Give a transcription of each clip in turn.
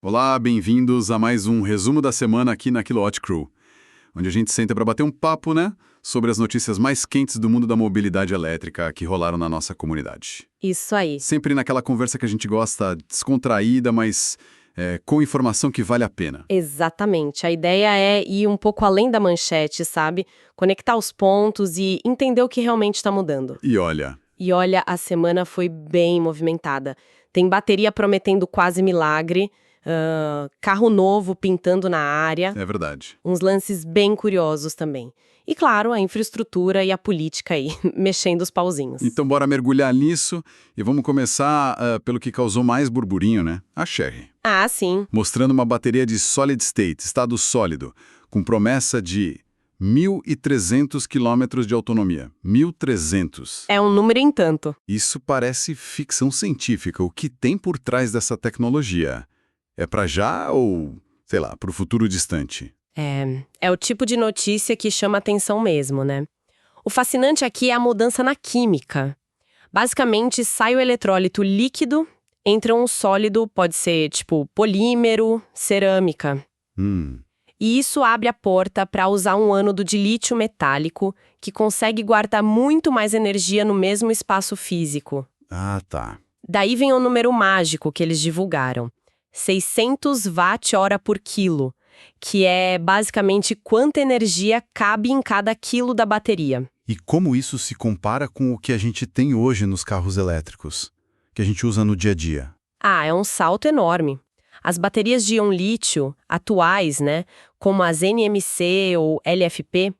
Olá, bem-vindos a mais um resumo da semana aqui na Kilowatt Crew, onde a gente senta para bater um papo, né, sobre as notícias mais quentes do mundo da mobilidade elétrica que rolaram na nossa comunidade. Isso aí. Sempre naquela conversa que a gente gosta, descontraída, mas com informação que vale a pena. Exatamente. A ideia é ir um pouco além da manchete, sabe? Conectar os pontos e entender o que realmente está mudando. E olha, A semana foi bem movimentada. Tem bateria prometendo quase milagre, carro novo pintando na área, é verdade. uns lances bem curiosos também. E claro, a infraestrutura e a política aí, mexendo os pauzinhos. Então bora mergulhar nisso e vamos começar pelo que causou mais burburinho, né? A Chery. Ah, sim. Mostrando uma bateria de solid state, estado sólido, com promessa de 1.300 quilômetros de autonomia. 1.300. É um número em tanto. Isso parece ficção científica. O que tem por trás dessa tecnologia? É para já ou, sei lá, para o futuro distante? É o tipo de notícia que chama atenção mesmo, né? O fascinante aqui é a mudança na química. Basicamente, sai o eletrólito líquido, entra um sólido, pode ser tipo polímero, cerâmica. E isso abre a porta para usar um ânodo de lítio metálico que consegue guardar muito mais energia no mesmo espaço físico. Ah, tá. Daí vem o número mágico que eles divulgaram: 600 watt-hora por quilo, que é basicamente quanta energia cabe em cada quilo da bateria. E como isso se compara com o que a gente tem hoje nos carros elétricos, que a gente usa no dia a dia? Ah, é um salto enorme. As baterias de íon lítio atuais, né, como as NMC ou LFP,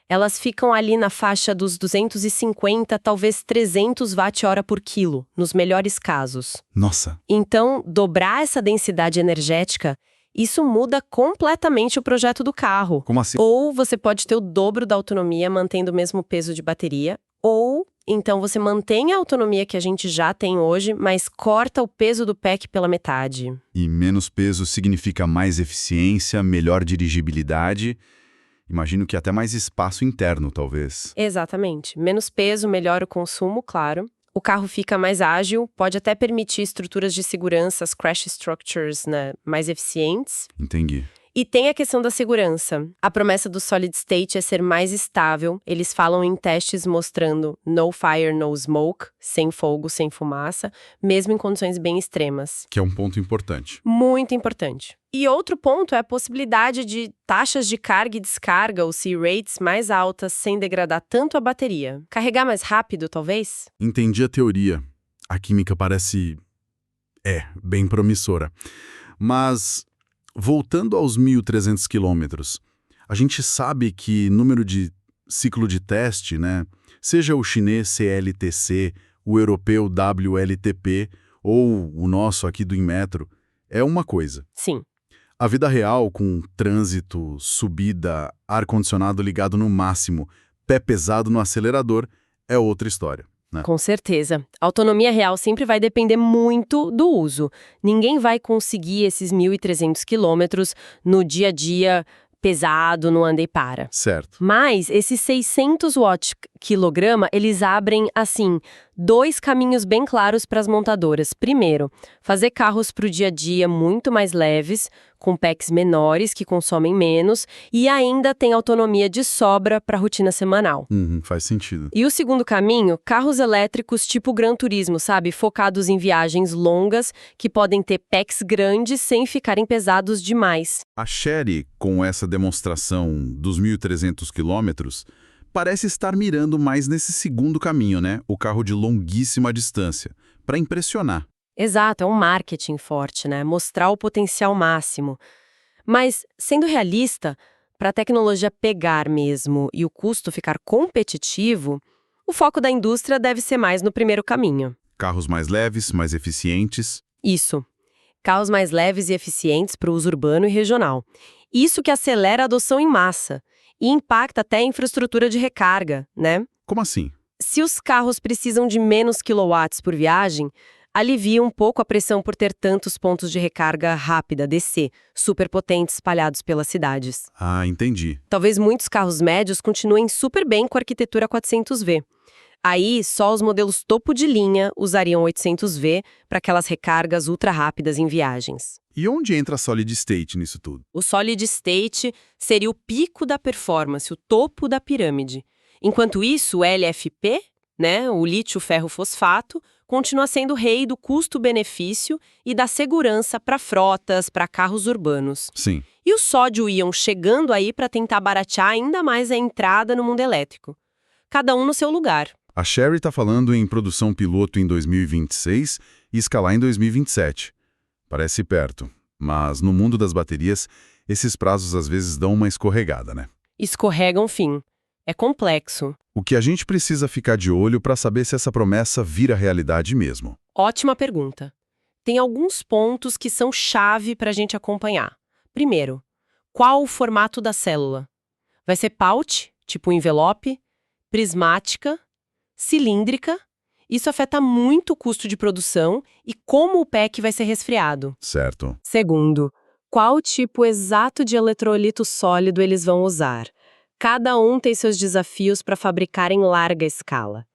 elas ficam ali na faixa dos 250, talvez 300 watt-hora por quilo, nos melhores casos. Nossa! Então, dobrar essa densidade energética, isso muda completamente o projeto do carro. Como assim? Ou você pode ter o dobro da autonomia mantendo o mesmo peso de bateria, ou então você mantém a autonomia que a gente já tem hoje, mas corta o peso do pack pela metade. E menos peso significa mais eficiência, melhor dirigibilidade. Imagino que até mais espaço interno, talvez. Exatamente. Menos peso, melhora o consumo, claro. O carro fica mais ágil, pode até permitir estruturas de segurança, as crash structures, né, mais eficientes. Entendi. E tem a questão da segurança. A promessa do Solid State é ser mais estável. Eles falam em testes mostrando no fire, no smoke, sem fogo, sem fumaça, mesmo em condições bem extremas. Que é um ponto importante. Muito importante. E outro ponto é a possibilidade de taxas de carga e descarga, ou C-rates, mais altas, sem degradar tanto a bateria. Carregar mais rápido, talvez? Entendi a teoria. A química parece... bem promissora. Mas... voltando aos 1.300 quilômetros, a gente sabe que número de ciclo de teste, né, seja o chinês CLTC, o europeu WLTP ou o nosso aqui do Inmetro, é uma coisa. Sim. A vida real, com trânsito, subida, ar-condicionado ligado no máximo, pé pesado no acelerador, é outra história. Com certeza. A autonomia real sempre vai depender muito do uso. Ninguém vai conseguir esses 1.300 quilômetros no dia a dia pesado, no anda e para. Certo. Mas esses 600 watt-quilograma, eles abrem, assim, dois caminhos bem claros para as montadoras. Primeiro, fazer carros para o dia a dia muito mais leves, com packs menores que consomem menos, e ainda tem autonomia de sobra para a rotina semanal. Faz sentido. E o segundo caminho, carros elétricos tipo Gran Turismo, sabe? Focados em viagens longas, que podem ter packs grandes sem ficarem pesados demais. A Chery, com essa demonstração dos 1.300 quilômetros, parece estar mirando mais nesse segundo caminho, né? O carro de longuíssima distância, para impressionar. Exato, é um marketing forte, né? Mostrar o potencial máximo. Mas, sendo realista, para a tecnologia pegar mesmo e o custo ficar competitivo, o foco da indústria deve ser mais no primeiro caminho. Carros mais leves, mais eficientes. Isso. Carros mais leves e eficientes para o uso urbano e regional. Isso que acelera a adoção em massa e impacta até a infraestrutura de recarga, né? Como assim? Se os carros precisam de menos quilowatts por viagem, alivia um pouco a pressão por ter tantos pontos de recarga rápida, DC, superpotentes espalhados pelas cidades. Ah, entendi. Talvez muitos carros médios continuem super bem com a arquitetura 400V. Aí, só os modelos topo de linha usariam 800V para aquelas recargas ultra rápidas em viagens. E onde entra a Solid State nisso tudo? O Solid State seria o pico da performance, o topo da pirâmide. Enquanto isso, o LFP, né, o lítio-ferro-fosfato, continua sendo o rei do custo-benefício e da segurança para frotas, para carros urbanos. Sim. E o sódio-íon chegando aí para tentar baratear ainda mais a entrada no mundo elétrico. Cada um no seu lugar. A Sherry está falando em produção piloto em 2026 e escalar em 2027. Parece perto, mas no mundo das baterias, esses prazos às vezes dão uma escorregada, né? Escorregam, fim. É complexo. O que a gente precisa ficar de olho para saber se essa promessa vira realidade mesmo? Ótima pergunta. Tem alguns pontos que são chave para a gente acompanhar. Primeiro, qual o formato da célula? Vai ser pouch, tipo envelope, prismática, cilíndrica? Isso afeta muito o custo de produção e como o pack vai ser resfriado. Certo. Segundo, qual tipo exato de eletrolito sólido eles vão usar? Cada um tem seus desafios para fabricar em larga escala.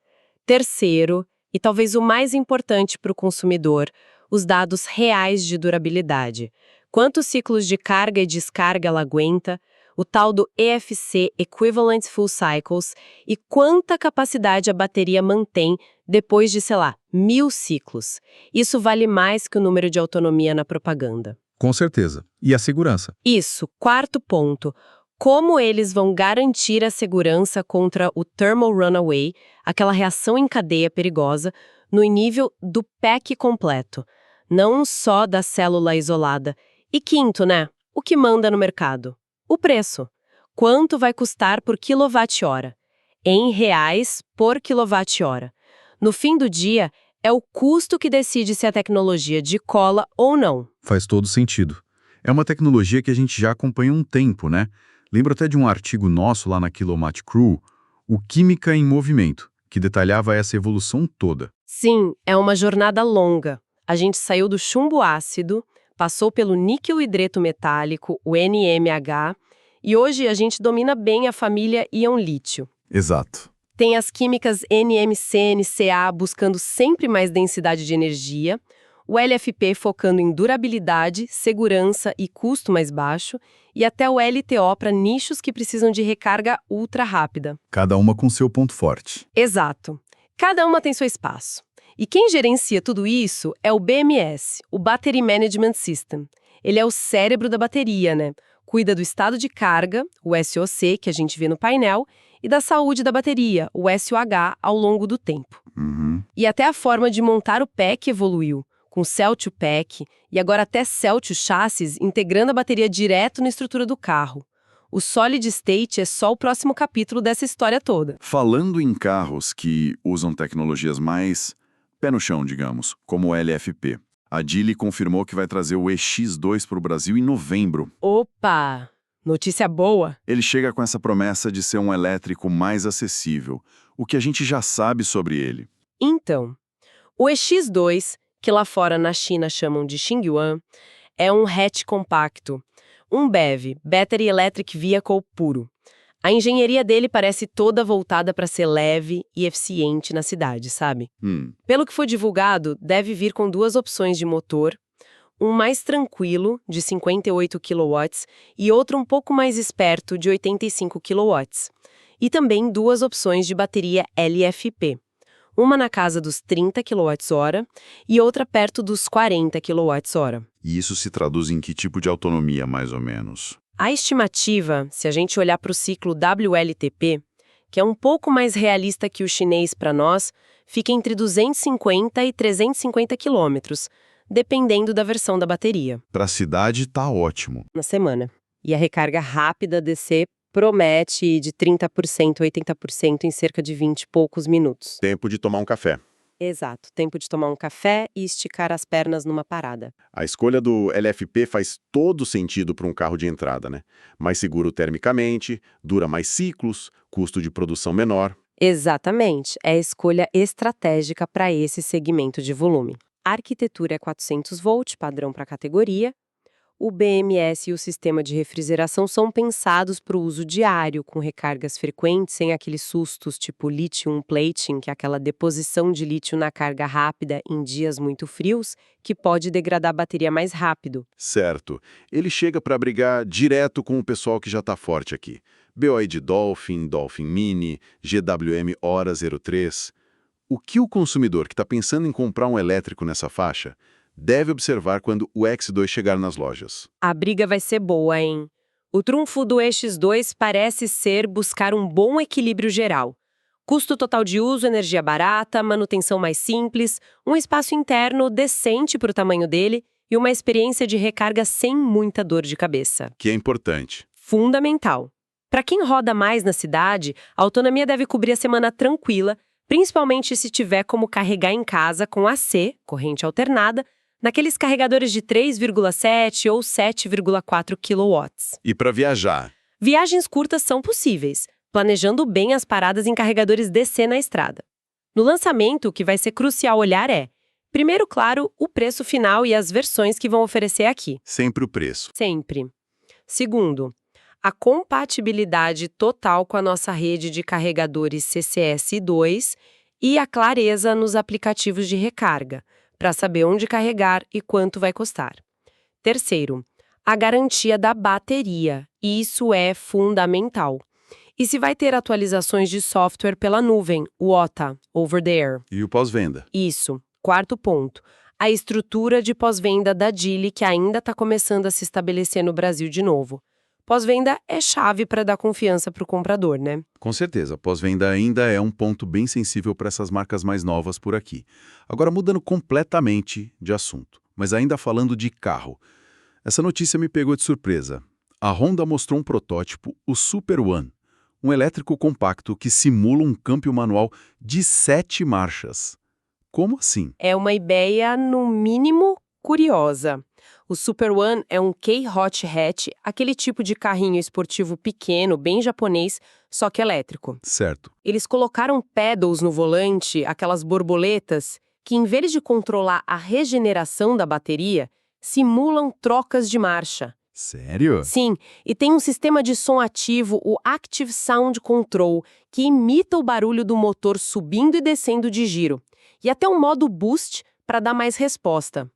Terceiro, e talvez o mais importante para o consumidor, os dados reais de durabilidade. Quantos ciclos de carga e descarga ela aguenta, o tal do EFC, Equivalent Full Cycles, e quanta capacidade a bateria mantém depois de, sei lá, 1000 ciclos. Isso vale mais que o número de autonomia na propaganda. Com certeza. E a segurança? Isso, quarto ponto. Como eles vão garantir a segurança contra o thermal runaway, aquela reação em cadeia perigosa, no nível do pack completo, não só da célula isolada. E quinto, né? O que manda no mercado? O preço. Quanto vai custar por quilowatt-hora? Em reais por quilowatt-hora. No fim do dia, é o custo que decide se a tecnologia decola ou não. Faz todo sentido. É uma tecnologia que a gente já acompanha há um tempo, né? Lembro até de um artigo nosso lá na Kilowatt Crew, o Química em Movimento, que detalhava essa evolução toda. Sim, é uma jornada longa. A gente saiu do chumbo ácido, passou pelo níquel hidreto metálico, o NMH, e hoje a gente domina bem a família íon-lítio. Exato. Tem as químicas NMC, NCA buscando sempre mais densidade de energia, o LFP focando em durabilidade, segurança e custo mais baixo, e até o LTO para nichos que precisam de recarga ultra rápida. Cada uma com seu ponto forte. Exato. Cada uma tem seu espaço. E quem gerencia tudo isso é o BMS, o Battery Management System. Ele é o cérebro da bateria, né? Cuida do estado de carga, o SOC, que a gente vê no painel, e da saúde da bateria, o SOH, ao longo do tempo. E até a forma de montar o pack evoluiu, com Cell-to-Pack e agora até Cell-to-Chassis integrando a bateria direto na estrutura do carro. O Solid State é só o próximo capítulo dessa história toda. Falando em carros que usam tecnologias mais pé no chão, digamos, como o LFP, a Geely confirmou que vai trazer o EX2 para o Brasil em novembro. Opa! Notícia boa! Ele chega com essa promessa de ser um elétrico mais acessível, o que a gente já sabe sobre ele. Então, o EX2, que lá fora na China chamam de Xingyuan, é um hatch compacto, um BEV, Battery Electric Vehicle puro. A engenharia dele parece toda voltada para ser leve e eficiente na cidade, sabe? Pelo que foi divulgado, deve vir com duas opções de motor, um mais tranquilo, de 58 kW, e outro um pouco mais esperto, de 85 kW. E também duas opções de bateria LFP. Uma na casa dos 30 kWh e outra perto dos 40 kWh. E isso se traduz em que tipo de autonomia, mais ou menos? A estimativa, se a gente olhar para o ciclo WLTP, que é um pouco mais realista que o chinês para nós, fica entre 250 e 350 quilômetros, dependendo da versão da bateria. Para a cidade, tá ótimo. Na semana. E a recarga rápida DC promete de 30% a 80% em cerca de 20 e poucos minutos. Tempo de tomar um café. Exato, tempo de tomar um café e esticar as pernas numa parada. A escolha do LFP faz todo sentido para um carro de entrada, né? Mais seguro termicamente, dura mais ciclos, custo de produção menor. Exatamente, é a escolha estratégica para esse segmento de volume. A arquitetura é 400 volt, padrão para a categoria. O BMS e o sistema de refrigeração são pensados para o uso diário, com recargas frequentes, sem aqueles sustos tipo lithium plating, que é aquela deposição de lítio na carga rápida em dias muito frios, que pode degradar a bateria mais rápido. Certo. Ele chega para brigar direto com o pessoal que já está forte aqui. BYD Dolphin, Dolphin Mini, GWM Hora 03. O que o consumidor que está pensando em comprar um elétrico nessa faixa deve observar quando o X2 chegar nas lojas? A briga vai ser boa, hein? O trunfo do EX2 parece ser buscar um bom equilíbrio geral. Custo total de uso, energia barata, manutenção mais simples, um espaço interno decente para o tamanho dele e uma experiência de recarga sem muita dor de cabeça. Que é importante. Fundamental. Para quem roda mais na cidade, a autonomia deve cobrir a semana tranquila, principalmente se tiver como carregar em casa com AC, corrente alternada, naqueles carregadores de 3,7 ou 7,4 kW. E para viajar? Viagens curtas são possíveis, planejando bem as paradas em carregadores DC na estrada. No lançamento, o que vai ser crucial olhar é, primeiro, claro, o preço final e as versões que vão oferecer aqui. Sempre o preço. Sempre. Segundo, a compatibilidade total com a nossa rede de carregadores CCS2 e a clareza nos aplicativos de recarga, para saber onde carregar e quanto vai custar. Terceiro, a garantia da bateria. Isso é fundamental. E se vai ter atualizações de software pela nuvem, o OTA, Over the Air. E o pós-venda? Isso. Quarto ponto, a estrutura de pós-venda da Geely, que ainda está começando a se estabelecer no Brasil de novo. Pós-venda é chave para dar confiança para o comprador, né? Com certeza, pós-venda ainda é um ponto bem sensível para essas marcas mais novas por aqui. Agora, mudando completamente de assunto, mas ainda falando de carro. Essa notícia me pegou de surpresa. A Honda mostrou um protótipo, o Super One, um elétrico compacto que simula um câmbio manual de 7 marchas. Como assim? É uma ideia, no mínimo, curiosa. O Super One é um K-Hot Hatch, aquele tipo de carrinho esportivo pequeno, bem japonês, só que elétrico. Certo. Eles colocaram pedals no volante, aquelas borboletas, que em vez de controlar a regeneração da bateria, simulam trocas de marcha. Sério? Sim, e tem um sistema de som ativo, o Active Sound Control, que imita o barulho do motor subindo e descendo de giro. E até um modo boost para dar mais resposta.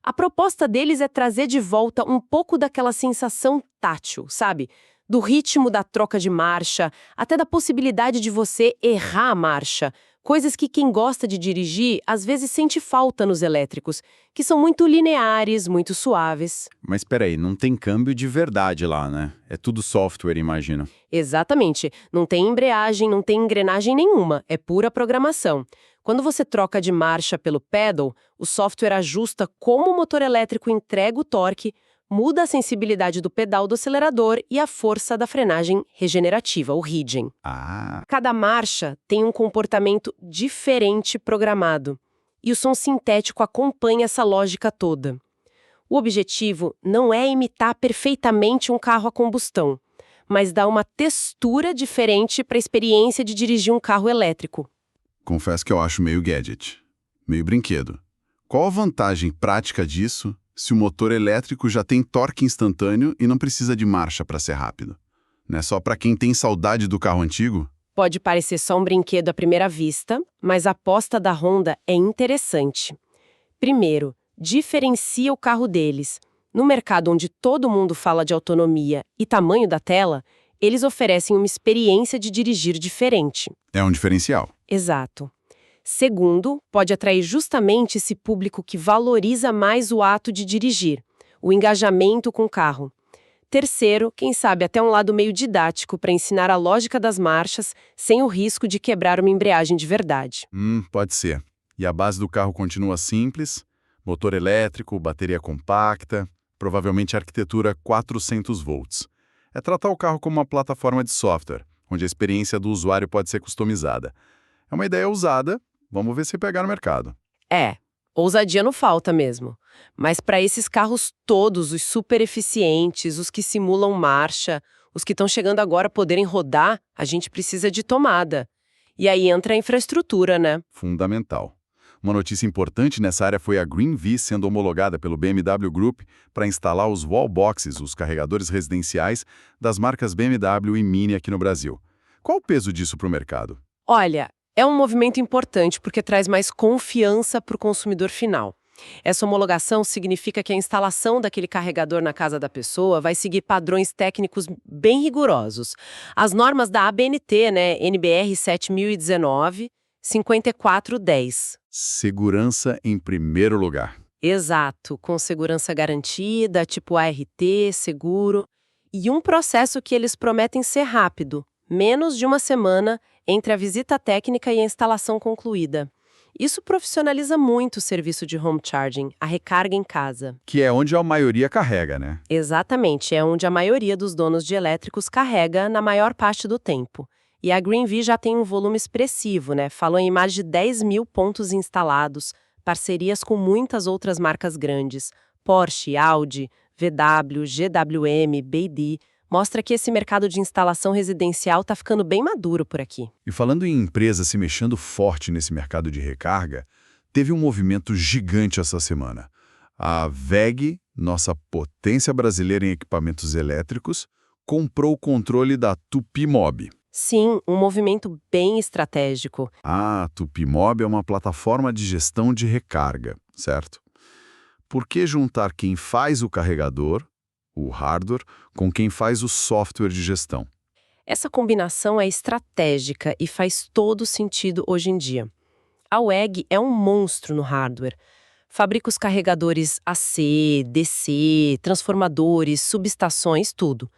A proposta deles é trazer de volta um pouco daquela sensação tátil, sabe? Do ritmo da troca de marcha, até da possibilidade de você errar a marcha. Coisas que quem gosta de dirigir às vezes sente falta nos elétricos, que são muito lineares, muito suaves. Mas peraí, não tem câmbio de verdade lá, né? É tudo software, imagino. Exatamente. Não tem embreagem, não tem engrenagem nenhuma. É pura programação. Quando você troca de marcha pelo pedal, o software ajusta como o motor elétrico entrega o torque, muda a sensibilidade do pedal do acelerador e a força da frenagem regenerativa, o RIDGEN. Ah, Cada marcha tem um comportamento diferente programado, e o som sintético acompanha essa lógica toda. O objetivo não é imitar perfeitamente um carro a combustão, mas dar uma textura diferente para a experiência de dirigir um carro elétrico. Confesso que eu acho meio gadget, meio brinquedo. Qual a vantagem prática disso se o motor elétrico já tem torque instantâneo e não precisa de marcha para ser rápido? Não é só para quem tem saudade do carro antigo? Pode parecer só um brinquedo à primeira vista, mas a aposta da Honda é interessante. Primeiro, diferencia o carro deles. No mercado onde todo mundo fala de autonomia e tamanho da tela, eles oferecem uma experiência de dirigir diferente. É um diferencial. Exato. Segundo, pode atrair justamente esse público que valoriza mais o ato de dirigir, o engajamento com o carro. Terceiro, quem sabe até um lado meio didático para ensinar a lógica das marchas sem o risco de quebrar uma embreagem de verdade. Pode ser. E a base do carro continua simples, motor elétrico, bateria compacta, provavelmente arquitetura 400 volts. É tratar o carro como uma plataforma de software, onde a experiência do usuário pode ser customizada. É uma ideia ousada, vamos ver se pegar no mercado. Ousadia não falta mesmo. Mas para esses carros todos, os super eficientes, os que simulam marcha, os que estão chegando agora poderem rodar, a gente precisa de tomada. E aí entra a infraestrutura, né? Fundamental. Uma notícia importante nessa área foi a GreenV sendo homologada pelo BMW Group para instalar os wallboxes, os carregadores residenciais, das marcas BMW e Mini aqui no Brasil. Qual o peso disso para o mercado? Olha, é um movimento importante porque traz mais confiança para o consumidor final. Essa homologação significa que a instalação daquele carregador na casa da pessoa vai seguir padrões técnicos bem rigorosos. As normas da ABNT, né, NBR 7019, 5410. Segurança em primeiro lugar. Exato, com segurança garantida, tipo ART, seguro, e um processo que eles prometem ser rápido, menos de uma semana entre a visita técnica e a instalação concluída. Isso profissionaliza muito o serviço de home charging, a recarga em casa. Que é onde a maioria carrega, né? Exatamente, é onde a maioria dos donos de elétricos carrega na maior parte do tempo. E a GreenV já tem um volume expressivo, né? Falou em mais de 10 mil pontos instalados, parcerias com muitas outras marcas grandes, Porsche, Audi, VW, GWM, BYD. Mostra que esse mercado de instalação residencial está ficando bem maduro por aqui. E falando em empresas se mexendo forte nesse mercado de recarga, teve um movimento gigante essa semana. A WEG, nossa potência brasileira em equipamentos elétricos, comprou o controle da Tupimob. Sim, um movimento bem estratégico. A Tupimob é uma plataforma de gestão de recarga, certo? Por que juntar quem faz o carregador, o hardware, com quem faz o software de gestão? Essa combinação é estratégica e faz todo sentido hoje em dia. A WEG é um monstro no hardware. Fabrica os carregadores AC, DC, transformadores, subestações, tudo.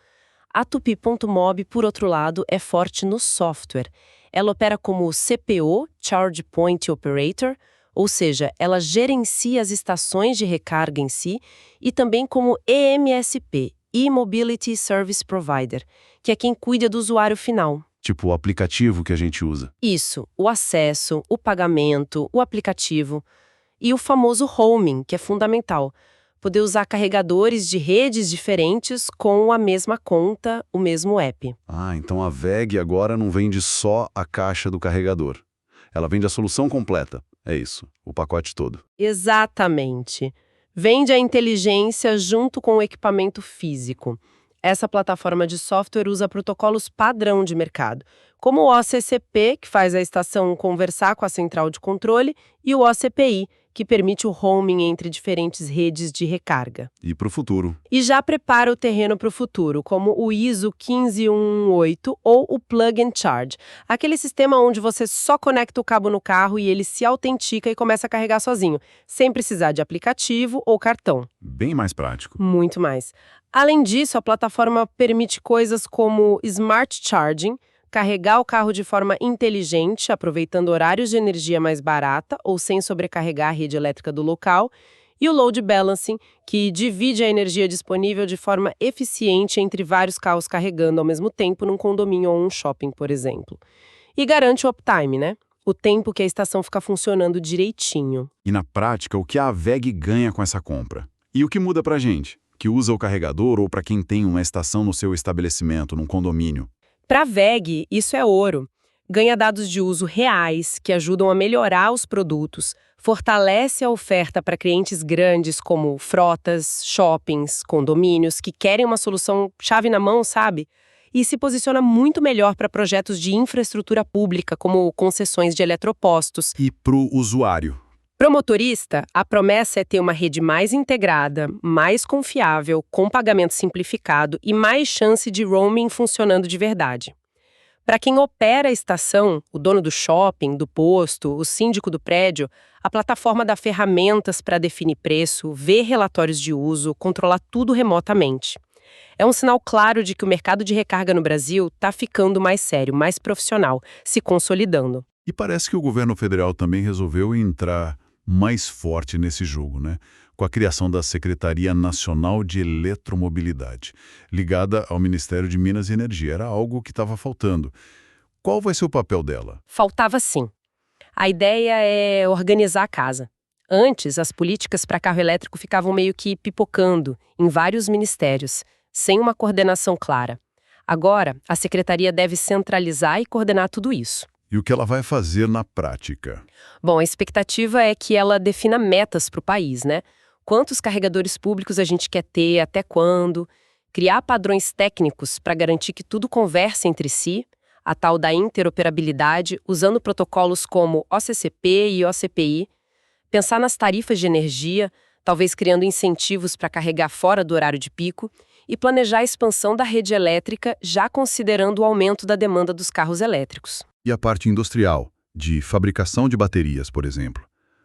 A Tupi.mob, por outro lado, é forte no software. Ela opera como CPO, Charge Point Operator, ou seja, ela gerencia as estações de recarga em si, e também como EMSP, E-Mobility Service Provider, que é quem cuida do usuário final. Tipo o aplicativo que a gente usa. Isso, o acesso, o pagamento, o aplicativo e o famoso homing, que é fundamental. Poder usar carregadores de redes diferentes com a mesma conta, o mesmo app. Ah, então a WEG agora não vende só a caixa do carregador. Ela vende a solução completa. É isso, o pacote todo. Exatamente. Vende a inteligência junto com o equipamento físico. Essa plataforma de software usa protocolos padrão de mercado, como o OCCP, que faz a estação conversar com a central de controle, e o OCPI, que permite o roaming entre diferentes redes de recarga. E para o futuro. E já prepara o terreno para o futuro, como o ISO 15118 ou o Plug and Charge, aquele sistema onde você só conecta o cabo no carro e ele se autentica e começa a carregar sozinho, sem precisar de aplicativo ou cartão. Bem mais prático. Muito mais. Além disso, a plataforma permite coisas como Smart Charging, carregar o carro de forma inteligente, aproveitando horários de energia mais barata ou sem sobrecarregar a rede elétrica do local, e o Load Balancing, que divide a energia disponível de forma eficiente entre vários carros carregando ao mesmo tempo num condomínio ou um shopping, por exemplo. E garante o uptime, né? O tempo que a estação fica funcionando direitinho. E na prática, o que a WEG ganha com essa compra? E o que muda pra gente, que usa o carregador ou para quem tem uma estação no seu estabelecimento, num condomínio? Para a WEG, isso é ouro. Ganha dados de uso reais que ajudam a melhorar os produtos, fortalece a oferta para clientes grandes como frotas, shoppings, condomínios, que querem uma solução chave na mão, sabe? E se posiciona muito melhor para projetos de infraestrutura pública, como concessões de eletropostos. E pro usuário? Para o motorista, a promessa é ter uma rede mais integrada, mais confiável, com pagamento simplificado e mais chance de roaming funcionando de verdade. Para quem opera a estação, o dono do shopping, do posto, o síndico do prédio, a plataforma dá ferramentas para definir preço, ver relatórios de uso, controlar tudo remotamente. É um sinal claro de que o mercado de recarga no Brasil está ficando mais sério, mais profissional, se consolidando. E parece que o governo federal também resolveu entrar mais forte nesse jogo, né? Com a criação da Secretaria Nacional de Eletromobilidade, ligada ao Ministério de Minas e Energia. Era algo que estava faltando. Qual vai ser o papel dela? Faltava sim. A ideia é organizar a casa. Antes, as políticas para carro elétrico ficavam meio que pipocando em vários ministérios, sem uma coordenação clara. Agora, a secretaria deve centralizar e coordenar tudo isso. E o que ela vai fazer na prática? Bom, a expectativa é que ela defina metas para o país, né? Quantos carregadores públicos a gente quer ter, até quando, criar padrões técnicos para garantir que tudo converse entre si, a tal da interoperabilidade, usando protocolos como OCCP e OCPI, pensar nas tarifas de energia, talvez criando incentivos para carregar fora do horário de pico, e planejar a expansão da rede elétrica, já considerando o aumento da demanda dos carros elétricos. E a parte industrial, de fabricação de baterias, por exemplo,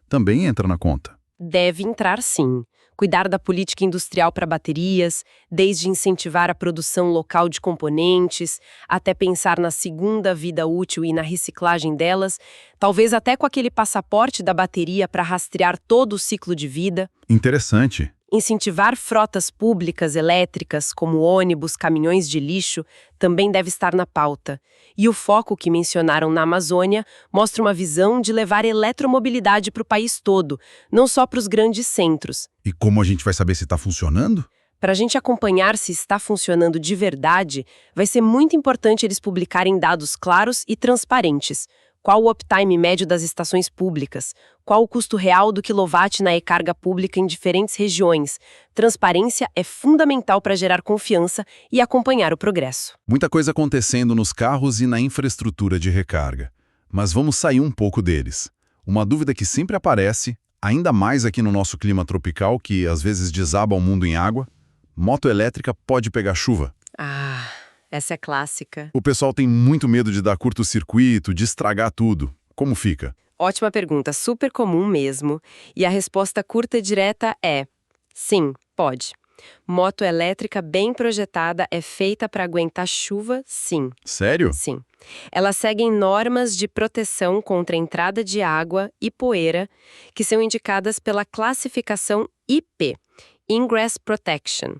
também entra na conta? Deve entrar sim. Cuidar da política industrial para baterias, desde incentivar a produção local de componentes, até pensar na segunda vida útil e na reciclagem delas, talvez até com aquele passaporte da bateria para rastrear todo o ciclo de vida. Interessante. Incentivar frotas públicas elétricas, como ônibus, caminhões de lixo, também deve estar na pauta. E o foco que mencionaram na Amazônia mostra uma visão de levar eletromobilidade para o país todo, não só para os grandes centros. E como a gente vai saber se está funcionando? Para a gente acompanhar se está funcionando de verdade, vai ser muito importante eles publicarem dados claros e transparentes. Qual o uptime médio das estações públicas? Qual o custo real do quilowatt na e-carga pública em diferentes regiões? Transparência é fundamental para gerar confiança e acompanhar o progresso. Muita coisa acontecendo nos carros e na infraestrutura de recarga. Mas vamos sair um pouco deles. Uma dúvida que sempre aparece, ainda mais aqui no nosso clima tropical, que às vezes desaba o mundo em água: moto elétrica pode pegar chuva? Ah, essa é clássica. O pessoal tem muito medo de dar curto-circuito, de estragar tudo. Como fica? Ótima pergunta, super comum mesmo. E a resposta curta e direta é: sim, pode. Moto elétrica bem projetada é feita para aguentar chuva, sim. Sério? Sim. Elas seguem normas de proteção contra a entrada de água e poeira, que são indicadas pela classificação IP, Ingress Protection.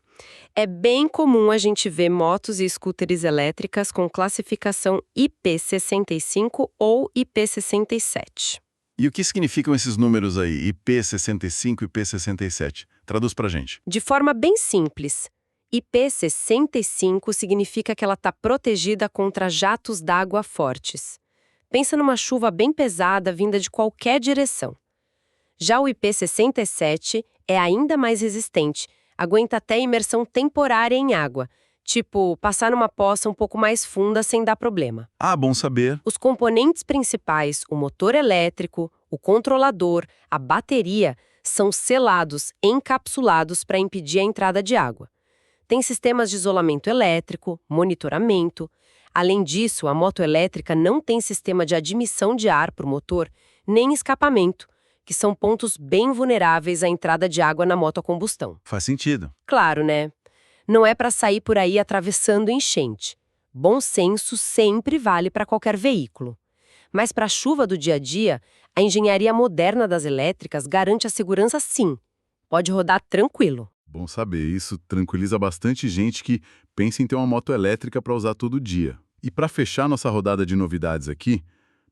É bem comum a gente ver motos e scooters elétricas com classificação IP65 ou IP67. E o que significam esses números aí, IP65 e IP67? Traduz pra gente. De forma bem simples, IP65 significa que ela está protegida contra jatos d'água fortes. Pensa numa chuva bem pesada vinda de qualquer direção. Já o IP67 é ainda mais resistente, aguenta até imersão temporária em água, tipo passar numa poça um pouco mais funda sem dar problema. Ah, bom saber. Os componentes principais, o motor elétrico, o controlador, a bateria, são selados, encapsulados para impedir a entrada de água. Tem sistemas de isolamento elétrico, monitoramento. Além disso, a moto elétrica não tem sistema de admissão de ar para o motor, nem escapamento, que são pontos bem vulneráveis à entrada de água na moto a combustão. Faz sentido. Claro, né? Não é para sair por aí atravessando enchente. Bom senso sempre vale para qualquer veículo. Mas para a chuva do dia a dia, a engenharia moderna das elétricas garante a segurança sim. Pode rodar tranquilo. Bom saber, isso tranquiliza bastante gente que pensa em ter uma moto elétrica para usar todo dia. E para fechar nossa rodada de novidades aqui,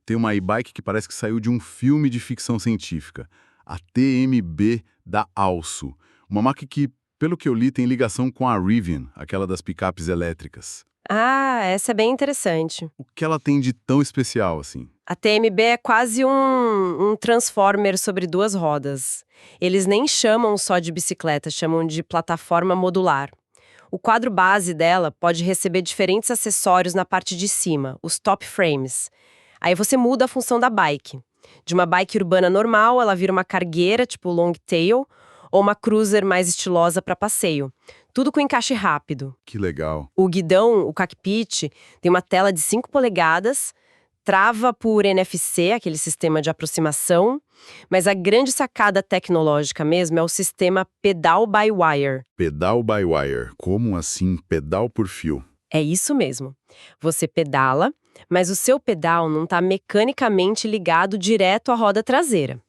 tem uma e-bike que parece que saiu de um filme de ficção científica, a TMB da Alsu, uma marca que, pelo que eu li, tem ligação com a Rivian, aquela das picapes elétricas. Ah, essa é bem interessante. O que ela tem de tão especial assim? A TMB é quase um transformer sobre duas rodas. Eles nem chamam só de bicicleta, chamam de plataforma modular. O quadro base dela pode receber diferentes acessórios na parte de cima, os top frames. Aí você muda a função da bike. De uma bike urbana normal, ela vira uma cargueira, tipo long tail, ou uma cruiser mais estilosa para passeio. Tudo com encaixe rápido. Que legal. O guidão, o cockpit, tem uma tela de 5 polegadas, trava por NFC, aquele sistema de aproximação, mas a grande sacada tecnológica mesmo é o sistema pedal-by-wire. Pedal-by-wire. Como assim pedal por fio? É isso mesmo. Você pedala, mas o seu pedal não está mecanicamente ligado direto à roda traseira.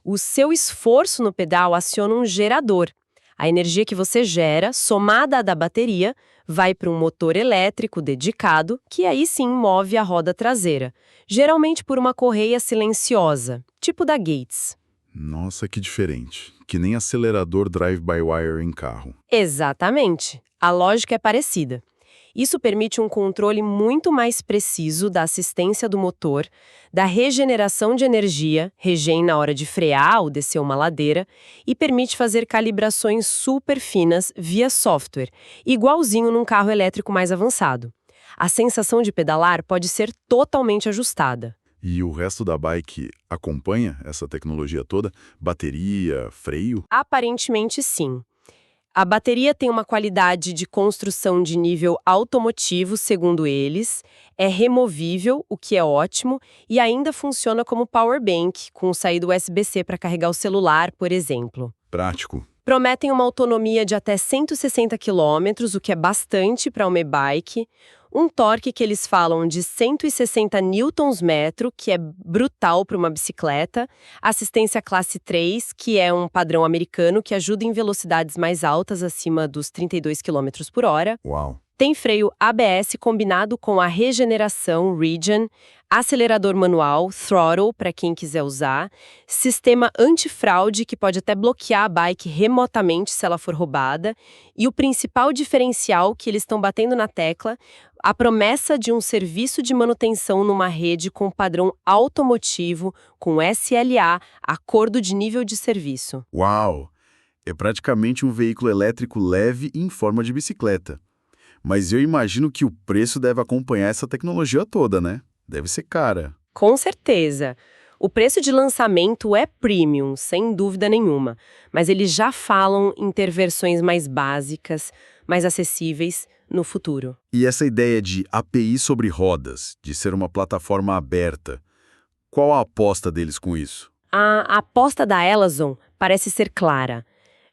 O seu esforço no pedal aciona um gerador. A energia que você gera, somada à da bateria, vai para um motor elétrico dedicado, que aí sim move a roda traseira, geralmente por uma correia silenciosa, tipo da Gates. Nossa, que diferente. Que nem acelerador drive-by-wire em carro. Exatamente. A lógica é parecida. Isso permite um controle muito mais preciso da assistência do motor, da regeneração de energia, regen na hora de frear ou descer uma ladeira, e permite fazer calibrações super finas via software, igualzinho num carro elétrico mais avançado. A sensação de pedalar pode ser totalmente ajustada. E o resto da bike acompanha essa tecnologia toda? Bateria, freio? Aparentemente, sim. A bateria tem uma qualidade de construção de nível automotivo, segundo eles, é removível, o que é ótimo, e ainda funciona como power bank, com saída USB-C para carregar o celular, por exemplo. Prático. Prometem uma autonomia de até 160 km, o que é bastante para uma e-bike, um torque que eles falam de 160 Nm, que é brutal para uma bicicleta, assistência classe 3, que é um padrão americano que ajuda em velocidades mais altas, acima dos 32 km por hora. Uau! Tem freio ABS combinado com a regeneração Regen, acelerador manual, throttle, para quem quiser usar, sistema antifraude que pode até bloquear a bike remotamente se ela for roubada, e o principal diferencial que eles estão batendo na tecla, a promessa de um serviço de manutenção numa rede com padrão automotivo, com SLA, acordo de nível de serviço. Uau! É praticamente um veículo elétrico leve em forma de bicicleta. Mas eu imagino que o preço deve acompanhar essa tecnologia toda, né? Deve ser cara. Com certeza. O preço de lançamento é premium, sem dúvida nenhuma, mas eles já falam em ter versões mais básicas, mais acessíveis no futuro. E essa ideia de API sobre rodas, de ser uma plataforma aberta, qual a aposta deles com isso? A aposta da Elazon parece ser clara.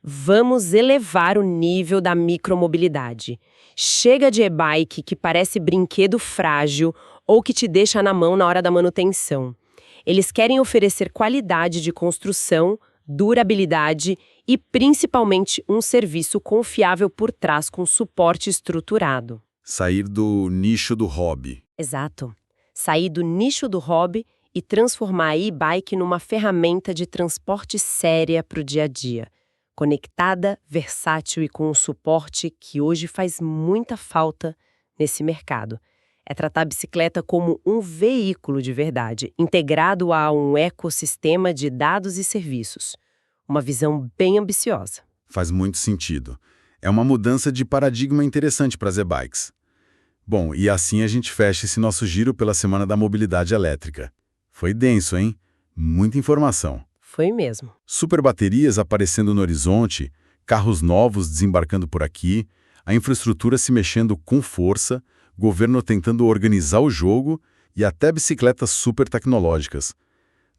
Vamos elevar o nível da micromobilidade. Chega de e-bike que parece brinquedo frágil ou que te deixa na mão na hora da manutenção. Eles querem oferecer qualidade de construção, durabilidade e, principalmente, um serviço confiável por trás com suporte estruturado. Sair do nicho do hobby. Exato. Sair do nicho do hobby e transformar a e-bike numa ferramenta de transporte séria para o dia a dia. Conectada, versátil e com um suporte que hoje faz muita falta nesse mercado. É tratar a bicicleta como um veículo de verdade, integrado a um ecossistema de dados e serviços. Uma visão bem ambiciosa. Faz muito sentido. É uma mudança de paradigma interessante para as e-bikes. Bom, e assim a gente fecha esse nosso giro pela Semana da Mobilidade Elétrica. Foi denso, hein? Muita informação. Foi mesmo. Super baterias aparecendo no horizonte, carros novos desembarcando por aqui, a infraestrutura se mexendo com força, governo tentando organizar o jogo e até bicicletas super tecnológicas.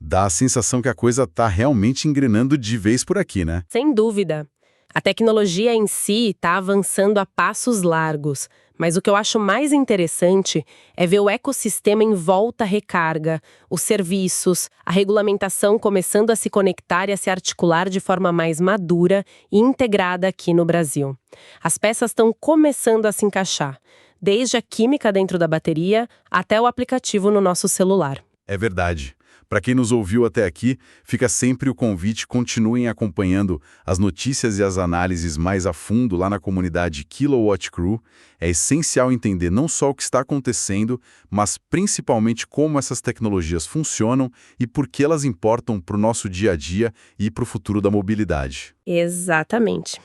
Dá a sensação que a coisa está realmente engrenando de vez por aqui, né? Sem dúvida. A tecnologia em si está avançando a passos largos, mas o que eu acho mais interessante é ver o ecossistema em volta à recarga, os serviços, a regulamentação começando a se conectar e a se articular de forma mais madura e integrada aqui no Brasil. As peças estão começando a se encaixar, desde a química dentro da bateria até o aplicativo no nosso celular. É verdade. Para quem nos ouviu até aqui, fica sempre o convite, continuem acompanhando as notícias e as análises mais a fundo lá na comunidade Kilowatt Crew. É essencial entender não só o que está acontecendo, mas principalmente como essas tecnologias funcionam e por que elas importam para o nosso dia a dia e para o futuro da mobilidade. Exatamente.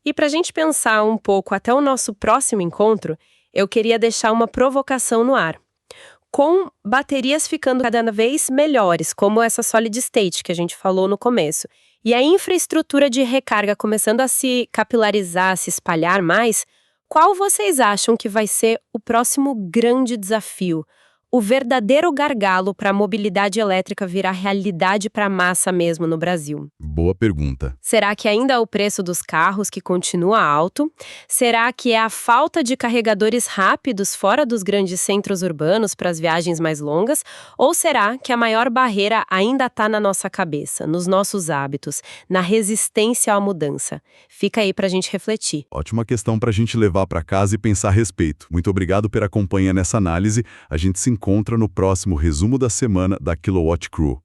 E para a gente pensar um pouco até o nosso próximo encontro, eu queria deixar uma provocação no ar. Com baterias ficando cada vez melhores, como essa Solid State que a gente falou no começo, e a infraestrutura de recarga começando a se capilarizar, a se espalhar mais, qual vocês acham que vai ser o próximo grande desafio? O verdadeiro gargalo para a mobilidade elétrica virar realidade para a massa mesmo no Brasil? Boa pergunta. Será que ainda é o preço dos carros que continua alto? Será que é a falta de carregadores rápidos fora dos grandes centros urbanos para as viagens mais longas? Ou será que a maior barreira ainda está na nossa cabeça, nos nossos hábitos, na resistência à mudança? Fica aí para a gente refletir. Ótima questão para a gente levar para casa e pensar a respeito. Muito obrigado pela companhia nessa análise. A gente se encontra no próximo resumo da semana da Kilowatt Crew.